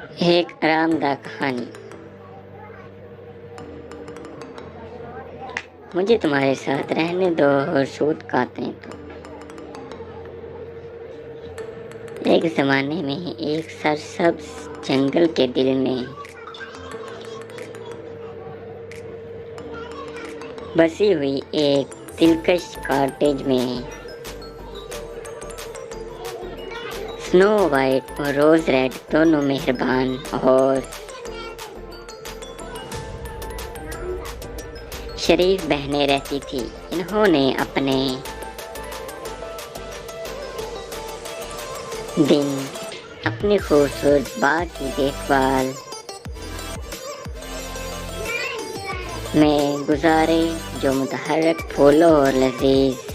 एक आरामदायक कहानी। मुझे तुम्हारे साथ रहने दो और सूत काटने दो। एक जमाने में एक सरसब्ज जंगल के दिल में बसी हुई एक दिलकश कॉटेज में स्नो वाइट और रोज रेड दोनों मेहरबान और शरीफ बहनें रहती थी। इन्होंने अपने दिन अपनी खूबसूरत बाग की देखभाल में गुजारे, जो मुतहर्रिक फूलों और लजीज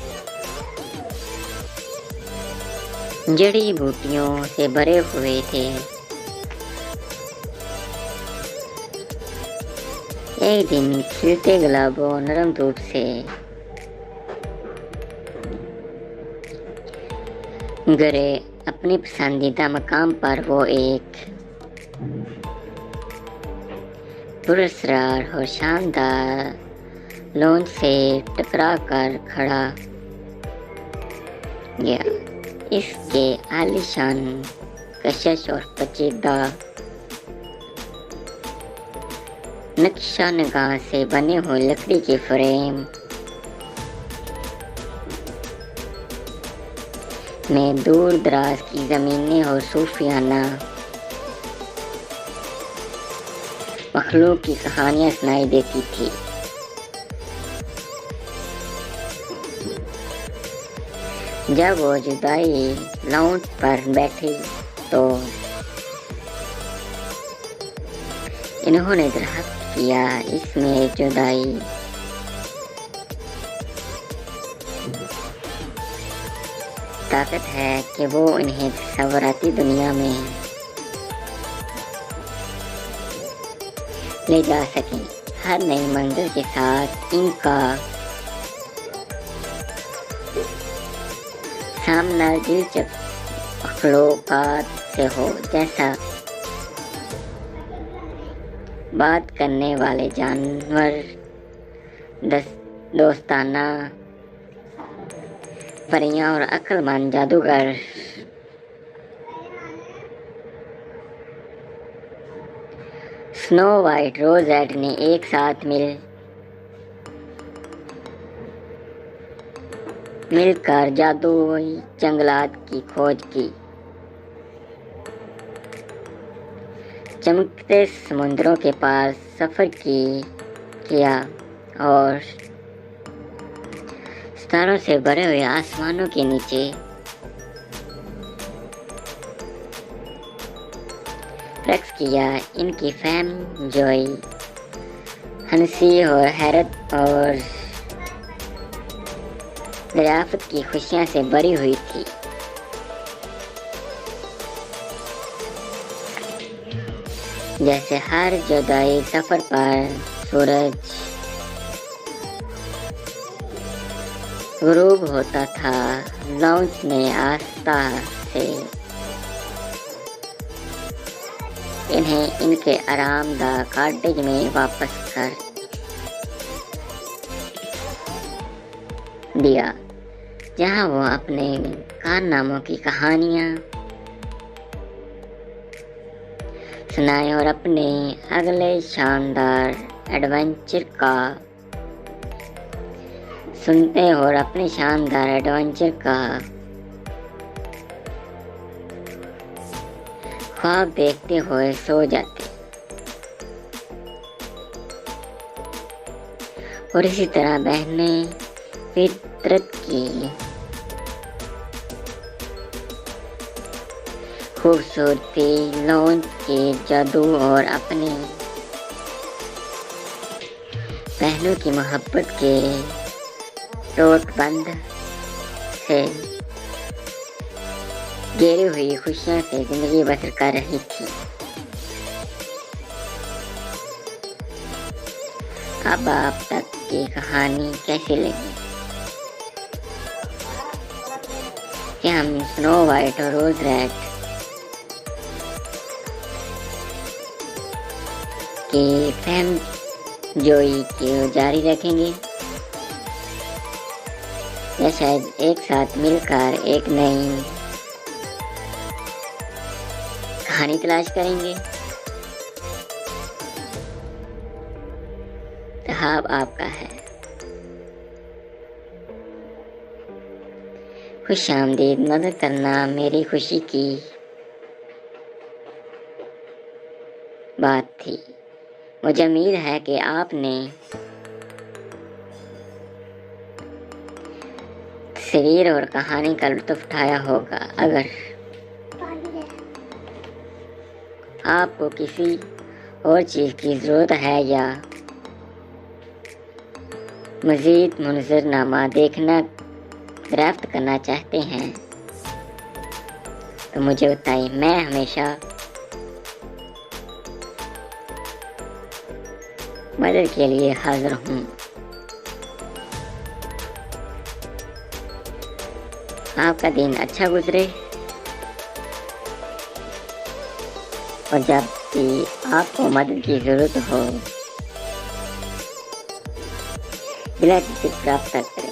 जड़ी बूटियों से भरे हुए थे। एक दिन खिलते गुलाबों नरम धूप से गरे अपनी पसंदीदा मकाम पर वो एक पुरस्कार और शानदार लॉन से टकरा कर खड़ा गया। इसके आलीशान कशिश और पेचीदा नक्शा नगाह से बने हुए लकड़ी के फ्रेम में दूर दराज की जमीनें और सूफियाना मखलूक की कहानियां सुनाई देती थी। जब वो जुदाई लाउंज पर बैठी तो इन्होंने दरख्त किया, इसमें जुदाई ताकत है कि वो इन्हें तस्वुराती दुनिया में ले जा सकें। हर नई मंजिल के साथ इनका सामना दिलचस्प अखलाक़ात से हो, जैसा बात करने वाले जानवर, दोस्ताना परियां और अक्लमंद जादूगर। स्नो वाइट रोज रेड ने एक साथ मिलकर जादुई जंगलात की खोज की, चमकते समुद्रों के पास सफर किया और सितारों से भरे हुए आसमानों के नीचे रक्स किया। इनकी फैम जॉय, हंसी और हैरत और दरियाफ्त की खुशियां से भरी हुई थी। जैसे हर जुदाई सफर पर सूरज गुरूब होता था, लाउंज ने आस्था से इन्हें इनके आरामदायक कॉटेज में वापस कर दिया, जहां वो अपने कारनामों की कहानियां सुनाए और अपने अगले शानदार एडवेंचर का ख्वाब देखते हुए सो जाते। और इसी तरह बहनें फितरत की खूबसूरती, लॉन्च के जादू और अपने बहनों की मोहब्बत के टोटबंद से घेरी हुई खुशियों से जिंदगी बसर कर रही थी। अब आप तक की कहानी कैसी लगी? क्या हम स्नो वाइट और रोज रेड कि फैम जोई को जारी रखेंगे या शायद एक साथ मिलकर एक नई कहानी तलाश करेंगे। ख्वाब आपका है। खुशामदीद, मदद करना मेरी खुशी की बात थी। मुझे उम्मीद है कि आपने तस्वीर और कहानी का लुत्फ उठाया होगा। अगर आपको किसी और चीज़ की ज़रूरत है या मज़ीद मुनज़रनामा देखना दरियाफ्त करना चाहते हैं तो मुझे बताइए। मैं हमेशा मदद के लिए हाजिर हूँ। आपका दिन अच्छा गुजरे और जब भी आपको मदद की ज़रूरत हो बिला किसी प्राप्त करें।